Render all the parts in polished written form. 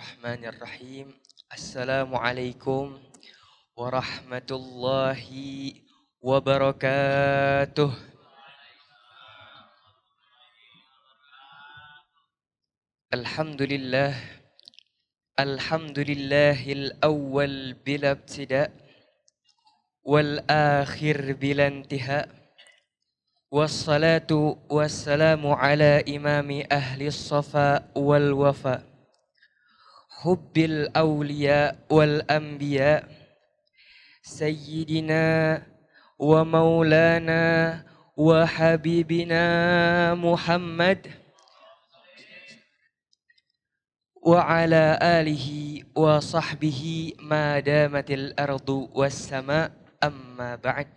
Bismillahirrahmanirrahim. Assalamualaikum warahmatullahi wabarakatuh. Alhamdulillah. Alhamdulillahil awwal bila ibtida wal akhir bila intiha. Wassalatu wassalamu ala imami ahli safa wal wafa. Hubbil awliya wal anbiya Sayyidina wa maulana wa habibina Muhammad wa ala alihi wa sahbihi ma damatil ardu was sama amma ba'd.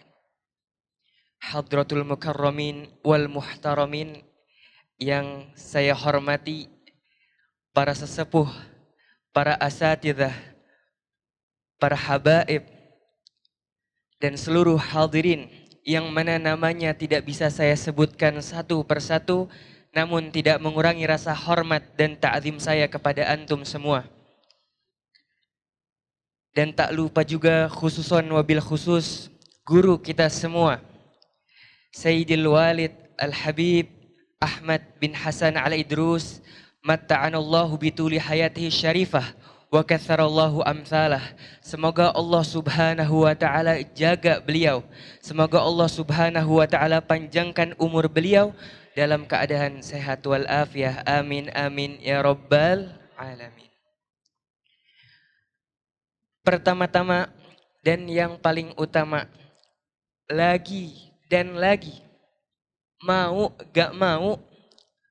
Hadratul mukarramin wal muhtaramin yang saya hormati, para sesepuh, para asatidzah, para habaib, dan seluruh hadirin yang mana namanya tidak bisa saya sebutkan satu persatu, namun tidak mengurangi rasa hormat dan ta'zim saya kepada antum semua. Dan tak lupa juga khususon wabil khusus guru kita semua, Sayyidil Walid Al-Habib Ahmad bin Hasan Al-Idrus, matta'anallahu bituli hayatihi syarifah wa katharallahu amthalah. Semoga Allah subhanahu wa ta'ala jaga beliau. Semoga Allah subhanahu wa ta'ala panjangkan umur beliau dalam keadaan sehat wal afiyah. Amin amin ya rabbal alamin. Pertama-tama dan yang paling utama, lagi dan lagi, mau gak mau,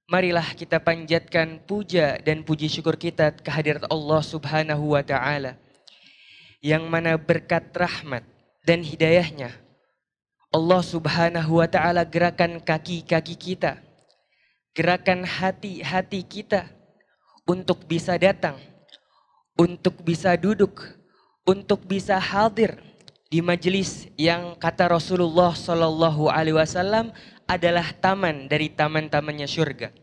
marilah kita panjatkan puja dan puji syukur kita kehadirat Allah subhanahu wa ta'ala, yang mana berkat rahmat dan hidayahnya Allah subhanahu wa ta'ala gerakan kaki-kaki kita, gerakan hati-hati kita untuk bisa datang, untuk bisa duduk, untuk bisa hadir di majelis yang kata Rasulullah Sallallahu Alaihi Wasallam adalah taman dari taman-tamannya syurga.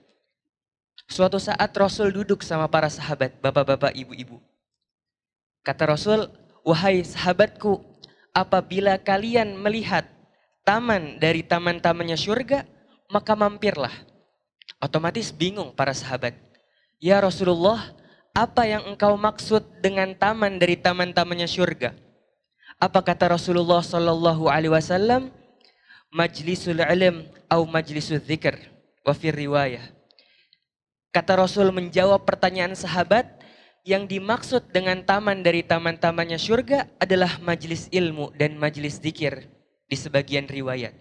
Suatu saat Rasul duduk sama para sahabat, bapak-bapak, ibu-ibu. Kata Rasul, wahai sahabatku, apabila kalian melihat taman dari taman-tamannya syurga, maka mampirlah. Otomatis bingung para sahabat. Ya Rasulullah, apa yang engkau maksud dengan taman dari taman-tamannya syurga? Apa kata Rasulullah Sallallahu Alaihi Wasallam? Majlisul ilm atau majlisul dzikr, wa fi riwayah. Kata Rasul menjawab pertanyaan sahabat, yang dimaksud dengan taman dari taman-tamannya syurga adalah majlis ilmu dan majlis dzikir di sebagian riwayat.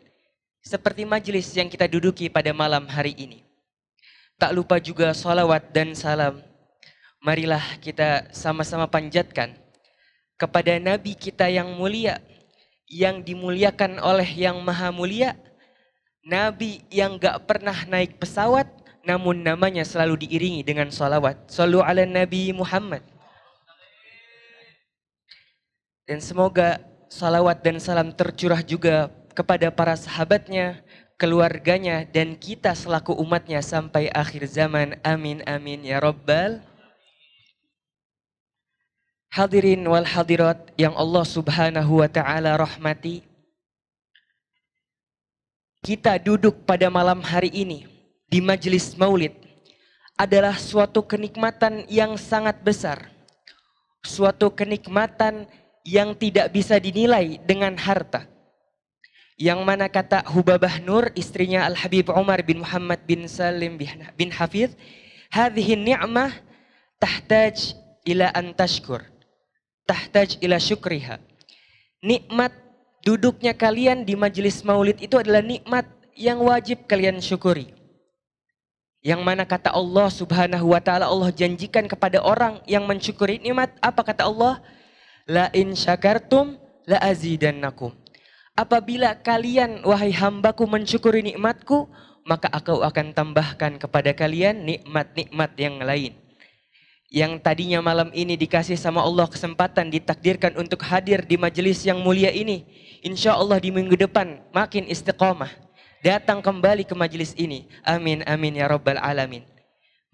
Seperti majlis yang kita duduki pada malam hari ini. Tak lupa juga salawat dan salam. Marilah kita sama-sama panjatkan kepada Nabi kita yang mulia, yang dimuliakan oleh yang maha mulia, Nabi yang gak pernah naik pesawat, namun namanya selalu diiringi dengan salawat. Sallu ala Nabi Muhammad. Dan semoga salawat dan salam tercurah juga kepada para sahabatnya, keluarganya, dan kita selaku umatnya sampai akhir zaman. Amin amin ya rabbal. Hadirin wal hadirat yang Allah subhanahu wa ta'ala rahmati. Kita duduk pada malam hari ini di majelis maulid adalah suatu kenikmatan yang sangat besar. Suatu kenikmatan yang tidak bisa dinilai dengan harta. Yang mana kata Hubabah Nur, istrinya Al-Habib Umar bin Muhammad bin Salim bin Hafidh, hadhihi ni'mah tahtaj ila an tashkur, tahtaj ila syukriha. Nikmat duduknya kalian di majelis maulid itu adalah nikmat yang wajib kalian syukuri. Yang mana kata Allah subhanahu wa ta'ala, Allah janjikan kepada orang yang mensyukuri nikmat. Apa kata Allah? La in syakartum la azidannakum. Apabila kalian wahai hambaku mensyukuri nikmatku, maka aku akan tambahkan kepada kalian nikmat-nikmat yang lain. Yang tadinya malam ini dikasih sama Allah kesempatan ditakdirkan untuk hadir di majelis yang mulia ini, insya Allah di minggu depan makin istiqomah, datang kembali ke majelis ini. Amin amin ya rabbal alamin.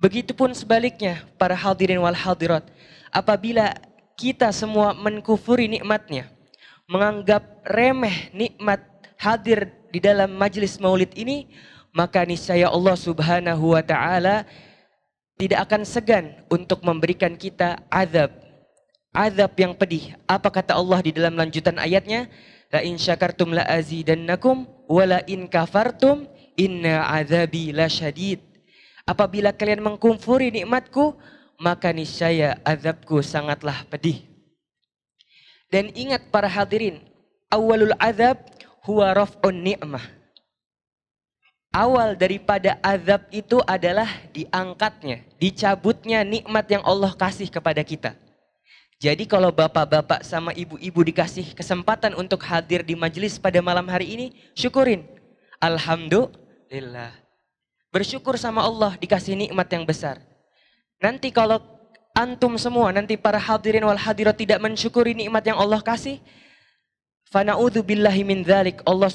Begitupun sebaliknya para hadirin wal hadirat. Apabila kita semua menkufuri nikmatnya, menganggap remeh nikmat hadir di dalam majlis maulid ini, maka niscaya Allah Subhanahu wa taala tidak akan segan untuk memberikan kita azab. Azab yang pedih. Apa kata Allah di dalam lanjutan ayatnya? La in syakartum la azidannakum wa la in kafartum inna azabi lasyadid. Apabila kalian mengkufuri nikmatku, maka niscaya azabku sangatlah pedih. Dan ingat para hadirin, awalul azab huwa raf'un ni'mah. Awal daripada azab itu adalah diangkatnya, dicabutnya nikmat yang Allah kasih kepada kita. Jadi kalau bapak-bapak sama ibu-ibu dikasih kesempatan untuk hadir di majelis pada malam hari ini, syukurin. Alhamdulillah. Bersyukur sama Allah dikasih nikmat yang besar. Nanti kalau antum semua, nanti para hadirin wal hadirat tidak mensyukuri nikmat yang Allah kasih, fana'udzu billahi min dzalik. Allah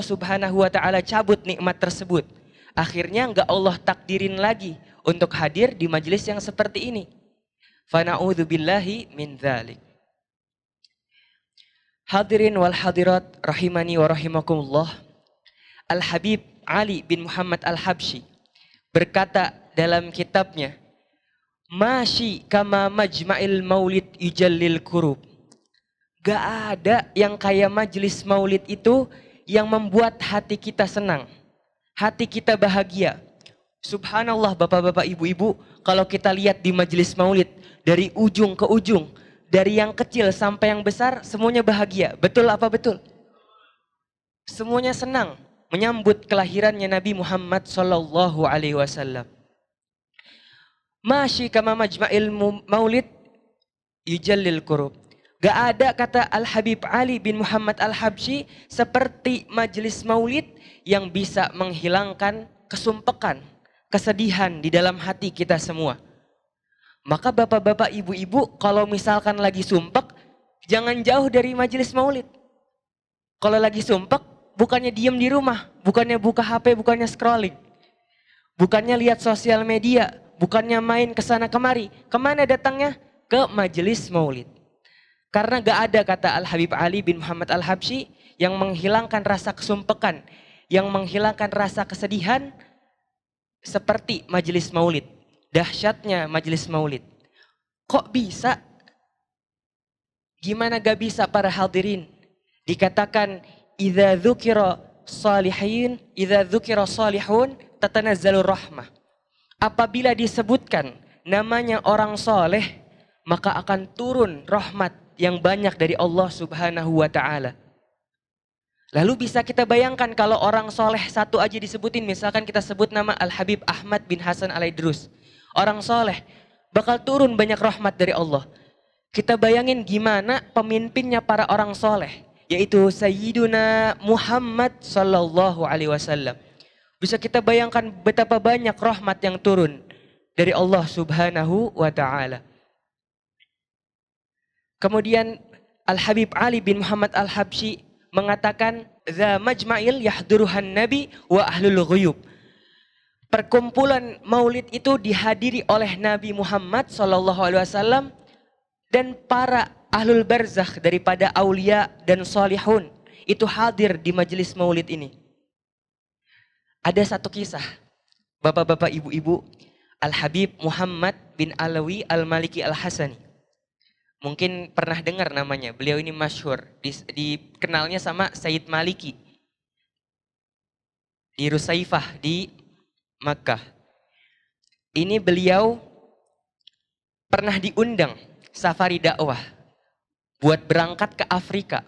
Subhanahu wa taala cabut nikmat tersebut. Akhirnya enggak Allah takdirin lagi untuk hadir di majelis yang seperti ini. Fana'udzu billahi min dzalik. Hadirin wal hadirat rahimani wa rahimakumullah. Al-Habib Ali bin Muhammad Al-Habsyi berkata dalam kitabnya, Masyi kama majma'il maulid yujallil kurub. Gak ada yang kayak majelis maulid itu yang membuat hati kita senang, hati kita bahagia. Subhanallah bapak-bapak ibu-ibu, kalau kita lihat di majelis maulid, dari ujung ke ujung, dari yang kecil sampai yang besar, semuanya bahagia. Betul apa betul? Semuanya senang menyambut kelahirannya Nabi Muhammad sallallahu alaihi wasallam. Masyi kama majma'il maulid yujallil kurub. Gak ada kata Al-Habib Ali bin Muhammad Al-Habsyi seperti majelis maulid yang bisa menghilangkan kesumpekan, kesedihan di dalam hati kita semua. Maka bapak-bapak ibu-ibu kalau misalkan lagi sumpek, jangan jauh dari majelis maulid. Kalau lagi sumpek, bukannya diem di rumah, bukannya buka HP, bukannya scrolling. Bukannya lihat sosial media, bukannya main kesana kemari. Kemana datangnya? Ke majelis maulid. Karena gak ada kata Al-Habib Ali bin Muhammad Al-Habsyi yang menghilangkan rasa kesumpekan, yang menghilangkan rasa kesedihan seperti majelis maulid. Dahsyatnya majelis maulid. Kok bisa? Gimana gak bisa para hadirin? Dikatakan idza dzukira salihin, idza dzukira salihun tatanazzalur rahmah. Apabila disebutkan namanya orang soleh, maka akan turun rahmat yang banyak dari Allah Subhanahu wa taala. Lalu bisa kita bayangkan kalau orang soleh satu aja disebutin, misalkan kita sebut nama Al-Habib Ahmad bin Hasan Al-Idrus. Orang soleh, bakal turun banyak rahmat dari Allah. Kita bayangin gimana pemimpinnya para orang soleh, yaitu Sayyiduna Muhammad sallallahu alaihi wasallam. Bisa kita bayangkan betapa banyak rahmat yang turun dari Allah Subhanahu wa taala. Kemudian Al-Habib Ali bin Muhammad Al-Habsyi mengatakan, "Dza majma'il yahduruhan nabi wa ahlul ghuyub." Perkumpulan maulid itu dihadiri oleh Nabi Muhammad SAW dan para ahlul barzakh daripada aulia dan salihun itu hadir di majelis maulid ini. Ada satu kisah, bapak-bapak ibu-ibu, Al-Habib Muhammad bin Alawi Al-Maliki Al-Hasani. Mungkin pernah dengar namanya, beliau ini masyhur, dikenalnya sama Sayyid Maliki di Rusaifah di Makkah. Ini beliau pernah diundang safari dakwah buat berangkat ke Afrika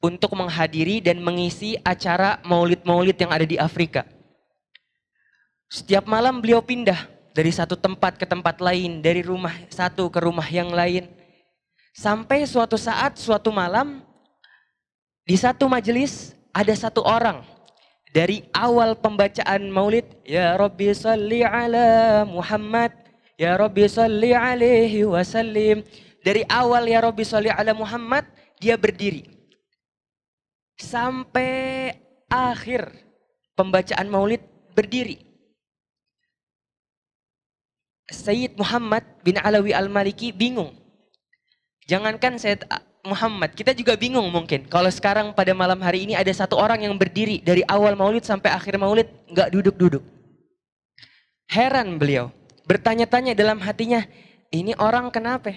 untuk menghadiri dan mengisi acara maulid-maulid yang ada di Afrika. Setiap malam beliau pindah dari satu tempat ke tempat lain, dari rumah satu ke rumah yang lain. Sampai suatu saat, suatu malam, di satu majelis ada satu orang. Dari awal pembacaan maulid, Ya Rabbi salli ala Muhammad, Ya Rabbi salli alaihi wasallim. Dari awal Ya Rabbi salli ala Muhammad, dia berdiri. Sampai akhir pembacaan maulid berdiri. Sayyid Muhammad bin Alawi Al-Maliki bingung. Jangankan Sayyid Muhammad, kita juga bingung mungkin. Kalau sekarang pada malam hari ini ada satu orang yang berdiri dari awal maulid sampai akhir maulid nggak duduk-duduk. Heran beliau, bertanya-tanya dalam hatinya, ini orang kenapa?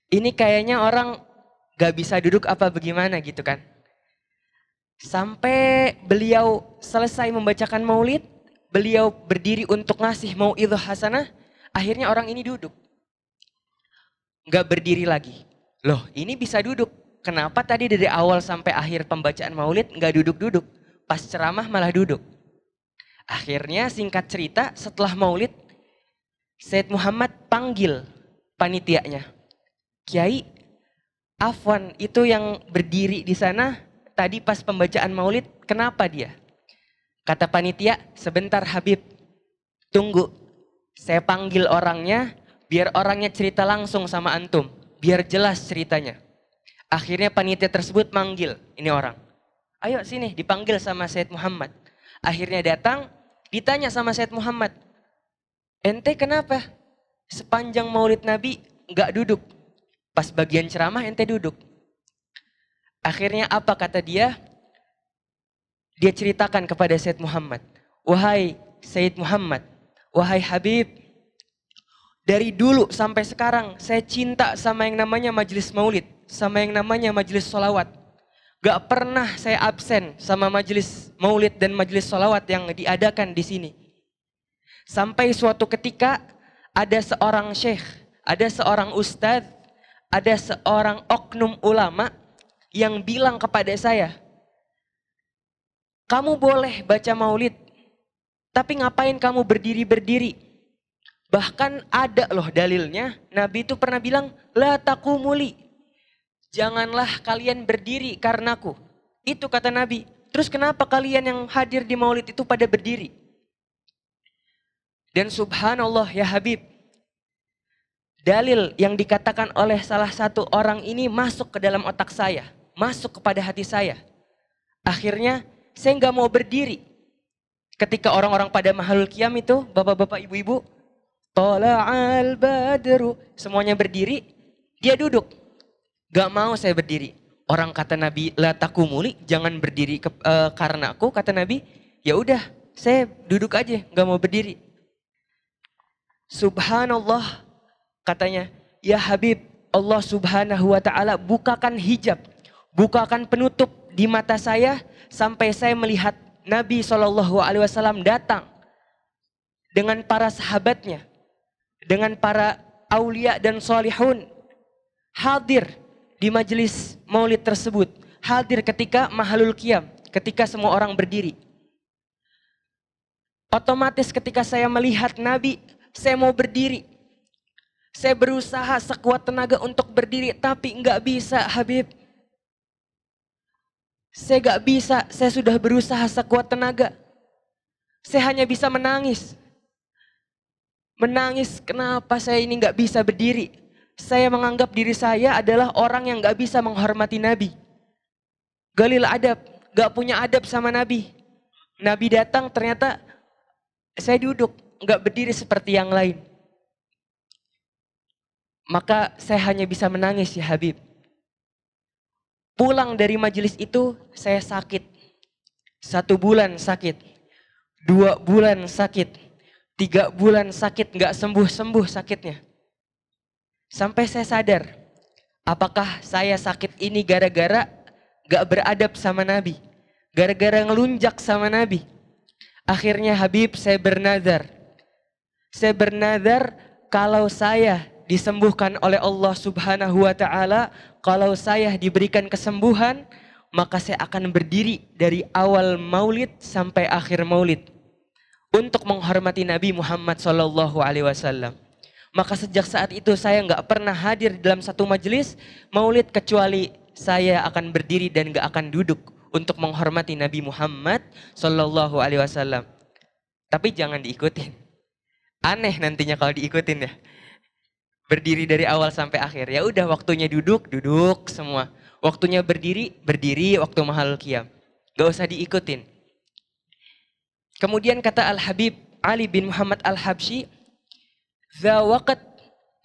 Ini kayaknya orang gak bisa duduk apa bagaimana gitu kan. Sampai beliau selesai membacakan maulid, beliau berdiri untuk ngasih mau'idhah hasanah, akhirnya orang ini duduk. Gak berdiri lagi. Loh, ini bisa duduk. Kenapa tadi dari awal sampai akhir pembacaan maulid gak duduk-duduk? Pas ceramah malah duduk. Akhirnya singkat cerita setelah maulid, Sayyid Muhammad panggil panitianya. Kiai, afwan itu yang berdiri di sana tadi pas pembacaan maulid, kenapa dia? Kata panitia, sebentar Habib, tunggu. Saya panggil orangnya, biar orangnya cerita langsung sama antum. Biar jelas ceritanya. Akhirnya panitia tersebut manggil ini orang. Ayo sini, dipanggil sama Sayyid Muhammad. Akhirnya datang, ditanya sama Sayyid Muhammad. Ente kenapa? Sepanjang maulid Nabi gak duduk. Pas bagian ceramah ente duduk. Akhirnya apa kata dia? Dia ceritakan kepada Sayyid Muhammad. Wahai Sayyid Muhammad, wahai Habib. Dari dulu sampai sekarang saya cinta sama yang namanya majelis maulid. Sama yang namanya majelis sholawat. Gak pernah saya absen sama majelis maulid dan majelis sholawat yang diadakan di sini. Sampai suatu ketika ada seorang syekh, ada seorang ustadz, ada seorang oknum ulama yang bilang kepada saya, kamu boleh baca maulid, tapi ngapain kamu berdiri-berdiri? Bahkan ada loh dalilnya, Nabi itu pernah bilang, la taqumuli, janganlah kalian berdiri karenaku. Itu kata Nabi. Terus kenapa kalian yang hadir di maulid itu pada berdiri? Dan subhanallah ya Habib, dalil yang dikatakan oleh salah satu orang ini masuk ke dalam otak saya, masuk kepada hati saya. Akhirnya saya nggak mau berdiri. Ketika orang-orang pada mahalul qiyam itu, bapak-bapak, ibu-ibu, Tola'al badru, semuanya berdiri, dia duduk. Gak mau saya berdiri. Orang kata Nabi, la takumuli, jangan berdiri karena aku, kata Nabi. Ya udah, saya duduk aja, gak mau berdiri. Subhanallah, katanya, ya Habib, Allah subhanahu wa ta'ala bukakan hijab, bukakan penutup di mata saya, sampai saya melihat Nabi SAW datang dengan para sahabatnya, dengan para aulia dan solihun, hadir di majelis maulid tersebut, hadir ketika mahalul qiyam, ketika semua orang berdiri. Otomatis ketika saya melihat Nabi, saya mau berdiri. Saya berusaha sekuat tenaga untuk berdiri, tapi nggak bisa Habib. Saya nggak bisa, saya sudah berusaha sekuat tenaga. Saya hanya bisa menangis. Menangis kenapa saya ini nggak bisa berdiri. Saya menganggap diri saya adalah orang yang nggak bisa menghormati Nabi. Galil adab, nggak punya adab sama Nabi. Nabi datang ternyata saya duduk, nggak berdiri seperti yang lain. Maka saya hanya bisa menangis ya Habib. Pulang dari majelis itu saya sakit. 1 bulan sakit. 2 bulan sakit. 3 bulan sakit, nggak sembuh-sembuh sakitnya. Sampai saya sadar, apakah saya sakit ini gara-gara gak beradab sama Nabi? Gara-gara ngelunjak sama Nabi? Akhirnya Habib saya bernazar. Saya bernazar kalau saya disembuhkan oleh Allah subhanahu wa ta'ala, kalau saya diberikan kesembuhan, maka saya akan berdiri dari awal maulid sampai akhir maulid. Untuk menghormati Nabi Muhammad SAW. Maka sejak saat itu saya nggak pernah hadir dalam satu majelis maulid kecuali saya akan berdiri dan nggak akan duduk untuk menghormati Nabi Muhammad SAW. Tapi jangan diikutin. Aneh nantinya kalau diikutin ya. Berdiri dari awal sampai akhir. Ya udah waktunya duduk, duduk semua. Waktunya berdiri, berdiri waktu mahalul qiyam. Gak usah diikutin. Kemudian kata Al-Habib Ali bin Muhammad Al-Habsyi, Za waqt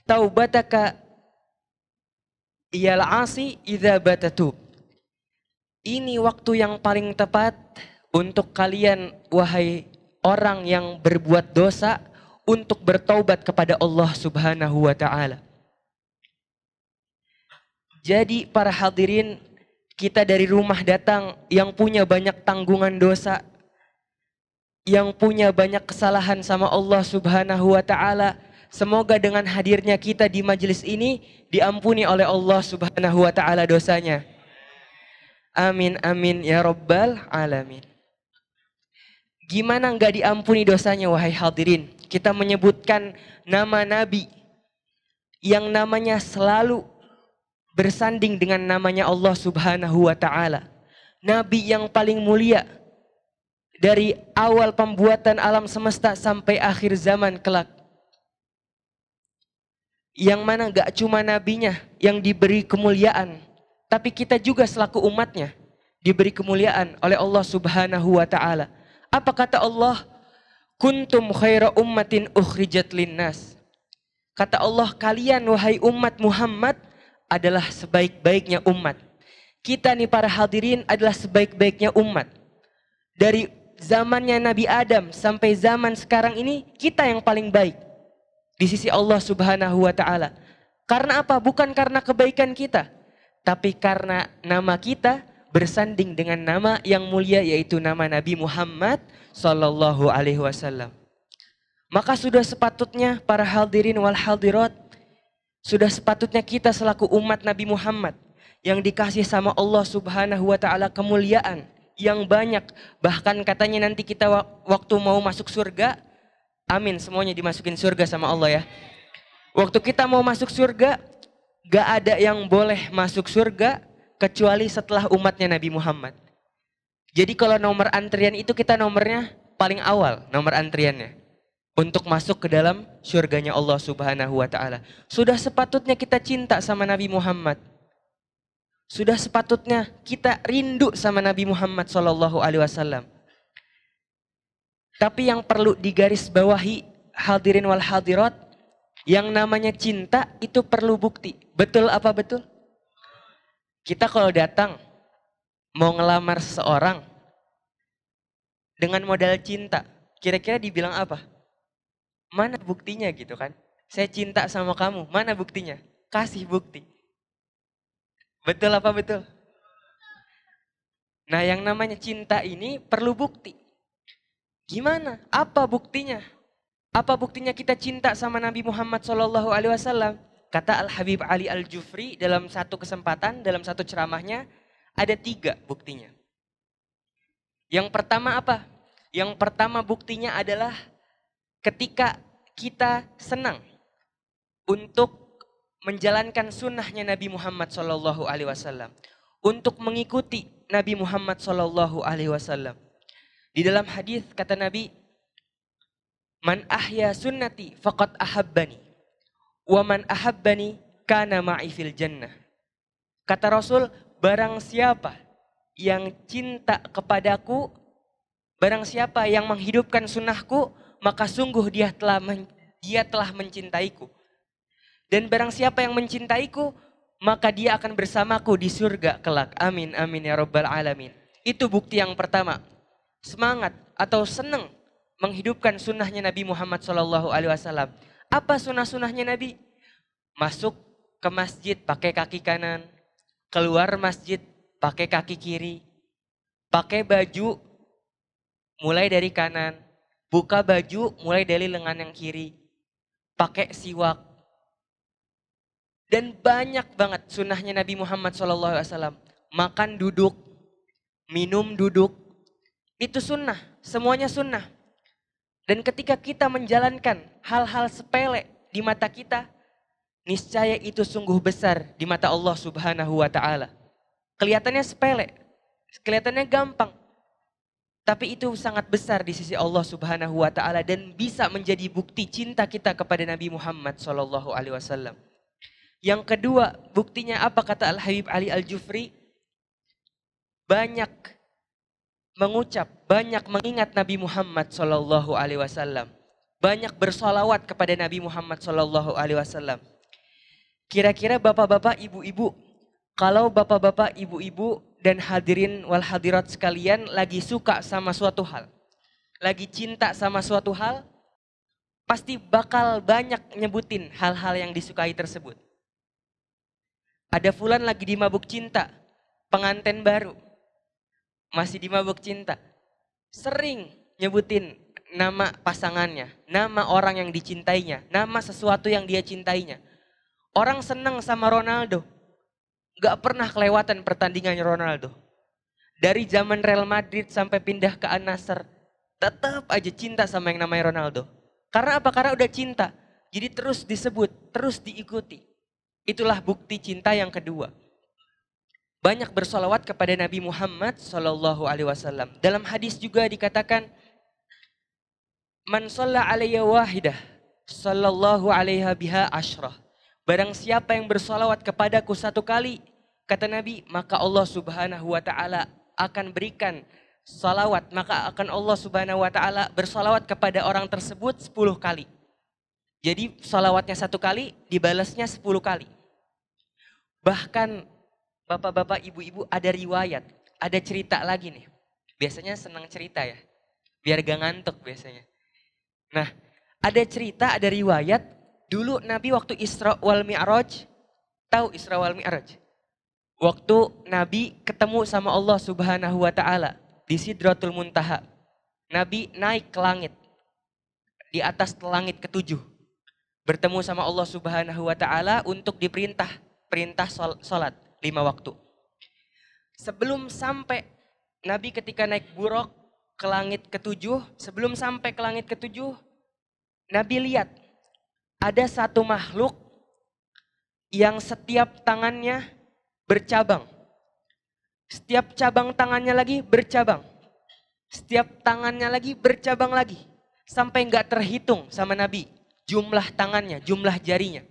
taubataka iyal asi idza batatub. Ini waktu yang paling tepat untuk kalian wahai orang yang berbuat dosa untuk bertaubat kepada Allah Subhanahu wa taala. Jadi para hadirin, kita dari rumah datang yang punya banyak tanggungan dosa, yang punya banyak kesalahan sama Allah Subhanahu wa taala. Semoga dengan hadirnya kita di majelis ini diampuni oleh Allah Subhanahu wa taala dosanya. Amin amin ya rabbal alamin. Gimana enggak diampuni dosanya wahai hadirin? Kita menyebutkan nama nabi yang namanya selalu bersanding dengan namanya Allah Subhanahu wa taala. Nabi yang paling mulia dari awal pembuatan alam semesta sampai akhir zaman kelak. Yang mana gak cuma nabinya yang diberi kemuliaan, tapi kita juga selaku umatnya diberi kemuliaan oleh Allah Subhanahu wa taala. Apa kata Allah? Kuntum khaira ummatin ukhrijat linnas. Kata Allah, kalian wahai umat Muhammad adalah sebaik-baiknya umat. Kita nih para hadirin adalah sebaik-baiknya umat. Dari zamannya Nabi Adam sampai zaman sekarang ini, kita yang paling baik di sisi Allah Subhanahu wa taala. Karena apa? Bukan karena kebaikan kita, tapi karena nama kita bersanding dengan nama yang mulia, yaitu nama Nabi Muhammad sallallahu alaihi wasallam. Maka sudah sepatutnya para hadirin wal hadirat, sudah sepatutnya kita selaku umat Nabi Muhammad yang dikasih sama Allah Subhanahu wa taala kemuliaan yang banyak. Bahkan katanya nanti kita waktu mau masuk surga, amin semuanya dimasukin surga sama Allah ya. Waktu kita mau masuk surga, gak ada yang boleh masuk surga kecuali setelah umatnya Nabi Muhammad. Jadi kalau nomor antrian itu kita nomornya paling awal, nomor antriannya untuk masuk ke dalam surganya Allah Subhanahu wa taala. Sudah sepatutnya kita cinta sama Nabi Muhammad. Sudah sepatutnya kita rindu sama Nabi Muhammad sallallahu alaihi wasallam. Tapi yang perlu digarisbawahi hadirin wal hadirat, yang namanya cinta itu perlu bukti. Betul apa betul? Kita kalau datang mau ngelamar seseorang dengan modal cinta, kira-kira dibilang apa? Mana buktinya gitu kan? Saya cinta sama kamu, mana buktinya? Kasih bukti. Betul apa betul? Nah yang namanya cinta ini perlu bukti. Gimana? Apa buktinya? Apa buktinya kita cinta sama Nabi Muhammad SAW? Kata Al-Habib Ali Al-Jufri dalam satu kesempatan, dalam satu ceramahnya, ada 3 buktinya. Yang pertama apa? Yang pertama buktinya adalah ketika kita senang untuk menjalankan sunnahnya Nabi Muhammad SAW, untuk mengikuti Nabi Muhammad SAW. Di dalam hadis kata Nabi, man ahya sunnati faqad ahabbani, wa man ahabbani kana ma'i fil jannah. Kata Rasul, barang siapa yang cinta kepadaku, barang siapa yang menghidupkan sunnahku, maka sungguh dia telah mencintaiku. Dan barang siapa yang mencintaiku, maka dia akan bersamaku di surga kelak. Amin amin ya rabbal alamin. Itu bukti yang pertama. Semangat atau senang menghidupkan sunnahnya Nabi Muhammad SAW. Apa sunnah-sunnahnya Nabi? Masuk ke masjid pakai kaki kanan, keluar masjid pakai kaki kiri, pakai baju mulai dari kanan, buka baju mulai dari lengan yang kiri, pakai siwak. Dan banyak banget sunnahnya Nabi Muhammad SAW. Makan duduk, minum duduk, itu sunnah, semuanya sunnah. Dan ketika kita menjalankan hal-hal sepele di mata kita, niscaya itu sungguh besar di mata Allah Subhanahu wa taala. Kelihatannya sepele, kelihatannya gampang, tapi itu sangat besar di sisi Allah Subhanahu wa taala dan bisa menjadi bukti cinta kita kepada Nabi Muhammad sallallahu alaihi wasallam. Yang kedua, buktinya apa kata Al-Habib Ali Al-Jufri? Banyak mengucap, banyak mengingat Nabi Muhammad sallallahu alaihi wasallam. banyak bersolawat kepada Nabi Muhammad SAW. Kira-kira bapak-bapak, ibu-ibu, kalau bapak-bapak, ibu-ibu dan hadirin wal hadirat sekalian lagi suka sama suatu hal, lagi cinta sama suatu hal, pasti bakal banyak nyebutin hal-hal yang disukai tersebut. Ada fulan lagi dimabuk cinta, pengantin baru, masih dimabuk cinta. Sering nyebutin nama pasangannya, nama orang yang dicintainya, nama sesuatu yang dia cintainya. Orang seneng sama Ronaldo, gak pernah kelewatan pertandingannya Ronaldo. Dari zaman Real Madrid sampai pindah ke Al-Nassr, tetap aja cinta sama yang namanya Ronaldo. Karena apa? Karena udah cinta. Jadi terus disebut, terus diikuti. Itulah bukti cinta yang kedua. Banyak bersolawat kepada Nabi Muhammad SAW. Dalam hadis juga dikatakan, Man shalla alaiya wahidah, sallallahu alaiha biha ashrah. Barang siapa yang bersolawat kepadaku satu kali, kata Nabi, maka Allah Subhanahu wa ta'ala akan berikan salawat. Maka akan Allah Subhanahu wa ta'ala bersolawat kepada orang tersebut 10 kali. Jadi salawatnya satu kali, dibalasnya 10 kali. Bahkan bapak-bapak, ibu-ibu ada riwayat, ada cerita lagi nih. Biasanya senang cerita ya, biar gak ngantuk biasanya. Nah, ada cerita, ada riwayat, dulu Nabi waktu Isra wal Mi'raj, tahu Isra wal Mi'raj? Waktu Nabi ketemu sama Allah Subhanahu wa ta'ala di Sidratul Muntaha. Nabi naik ke langit, di atas langit ketujuh. Bertemu sama Allah Subhanahu wa ta'ala untuk perintah sholat 5 waktu. Sebelum sampai Nabi ketika naik buraq ke langit ketujuh, sebelum sampai ke langit ketujuh, Nabi lihat ada satu makhluk yang setiap tangannya bercabang. Setiap cabang tangannya lagi bercabang. Setiap tangannya lagi bercabang lagi. Sampai nggak terhitung sama Nabi jumlah tangannya, jumlah jarinya.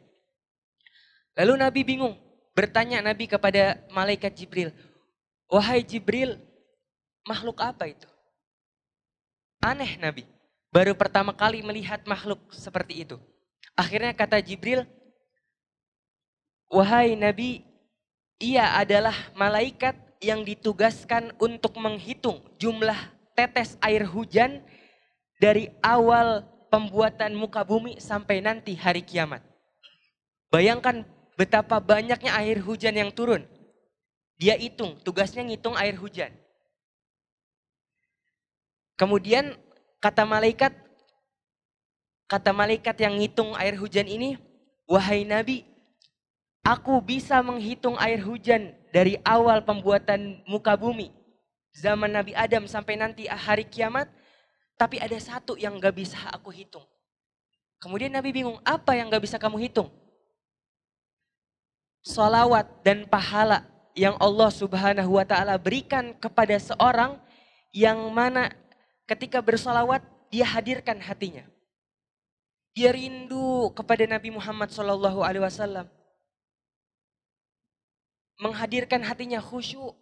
Lalu Nabi bingung, bertanya Nabi kepada malaikat Jibril, wahai Jibril, makhluk apa itu? Aneh Nabi, baru pertama kali melihat makhluk seperti itu. Akhirnya kata Jibril, wahai Nabi, ia adalah malaikat yang ditugaskan untuk menghitung jumlah tetes air hujan dari awal pembuatan muka bumi sampai nanti hari kiamat. Bayangkan betapa banyaknya air hujan yang turun. Dia hitung, tugasnya ngitung air hujan. Kemudian kata malaikat yang ngitung air hujan ini, wahai Nabi, aku bisa menghitung air hujan dari awal pembuatan muka bumi, zaman Nabi Adam sampai nanti hari kiamat, tapi ada satu yang gak bisa aku hitung. Kemudian Nabi bingung, apa yang gak bisa kamu hitung? Salawat dan pahala yang Allah Subhanahu wa ta'ala berikan kepada seorang yang mana ketika bersalawat dia hadirkan hatinya. Dia rindu kepada Nabi Muhammad SAW. Menghadirkan hatinya khusyuk.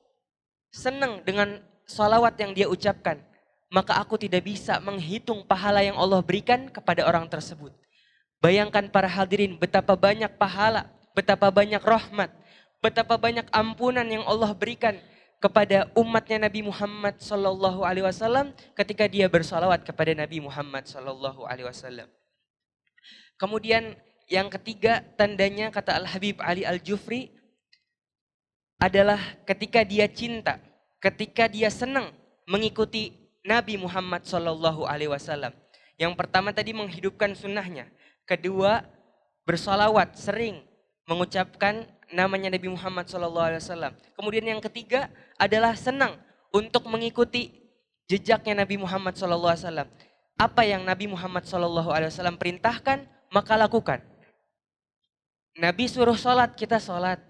Senang dengan salawat yang dia ucapkan. Maka aku tidak bisa menghitung pahala yang Allah berikan kepada orang tersebut. Bayangkan para hadirin betapa banyak pahala, betapa banyak rahmat, betapa banyak ampunan yang Allah berikan kepada umatnya Nabi Muhammad SAW ketika dia bersalawat kepada Nabi Muhammad SAW. Kemudian yang ketiga tandanya kata Al-Habib Ali Al-Jufri adalah ketika dia cinta, ketika dia senang mengikuti Nabi Muhammad SAW. Yang pertama tadi menghidupkan sunnahnya, kedua bersalawat sering mengucapkan namanya Nabi Muhammad SAW. Kemudian yang ketiga adalah senang untuk mengikuti jejaknya Nabi Muhammad SAW. Apa yang Nabi Muhammad SAW perintahkan, maka lakukan. Nabi suruh sholat, kita sholat.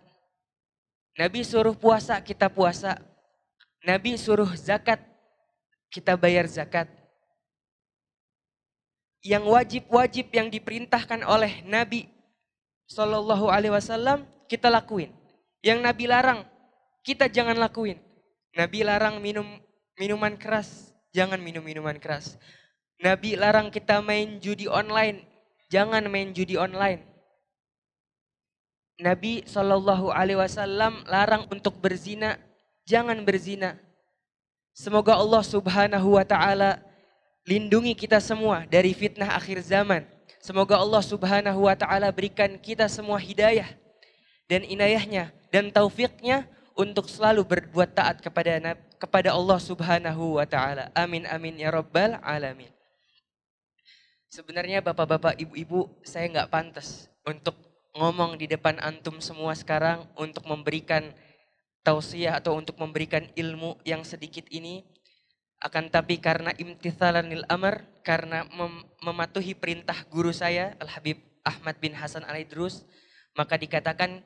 Nabi suruh puasa, kita puasa. Nabi suruh zakat, kita bayar zakat. Yang wajib-wajib yang diperintahkan oleh Nabi SAW kita lakuin. Yang Nabi larang, kita jangan lakuin. Nabi larang minum minuman keras, jangan minum minuman keras. Nabi larang kita main judi online. Jangan main judi online. Nabi Shallallahu Alaihi Wasallam larang untuk berzina. Jangan berzina. Semoga Allah Subhanahu Wa Taala lindungi kita semua dari fitnah akhir zaman. Semoga Allah Subhanahu Wa Taala berikan kita semua hidayah dan inayahnya dan taufiknya untuk selalu berbuat taat kepada Allah Subhanahu Wa Taala. Amin amin ya Rabbal Alamin. Sebenarnya bapak-bapak, ibu-ibu, saya nggak pantas untuk ngomong di depan antum semua sekarang untuk memberikan tausiah atau untuk memberikan ilmu yang sedikit ini. Akan tapi karena imtithalanil amr, karena mematuhi perintah guru saya, Al-Habib Ahmad bin Hasan Al-Idrus, maka dikatakan,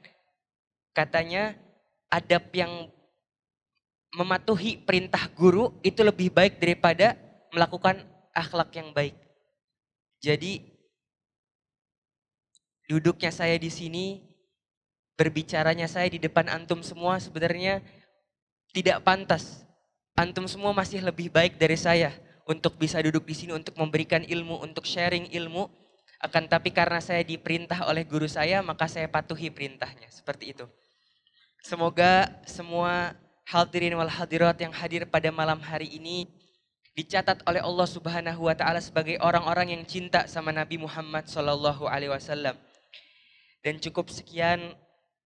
katanya adab yang mematuhi perintah guru itu lebih baik daripada melakukan akhlak yang baik. Jadi duduknya saya di sini, berbicaranya saya di depan antum semua sebenarnya tidak pantas. Antum semua masih lebih baik dari saya untuk bisa duduk di sini untuk memberikan ilmu, untuk sharing ilmu. Akan tapi karena saya diperintah oleh guru saya, maka saya patuhi perintahnya. Seperti itu. Semoga semua hadirin wal hadirat yang hadir pada malam hari ini dicatat oleh Allah Subhanahu wa taala sebagai orang-orang yang cinta sama Nabi Muhammad sallallahu alaihi wasallam. Dan cukup sekian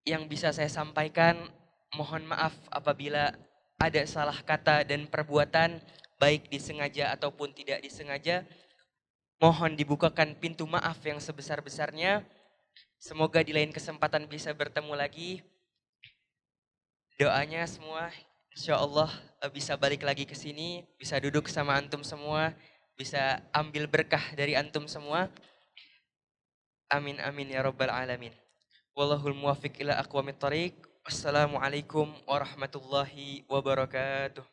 yang bisa saya sampaikan. Mohon maaf apabila ada salah kata dan perbuatan baik disengaja ataupun tidak disengaja. Mohon dibukakan pintu maaf yang sebesar-besarnya. Semoga di lain kesempatan bisa bertemu lagi. Doanya semua insya Allah bisa balik lagi ke sini, bisa duduk sama antum semua, bisa ambil berkah dari antum semua. Amin amin ya rabbal alamin. Wallahul muwafiq ila aqwamit thariq. Wassalamualaikum warahmatullahi wabarakatuh.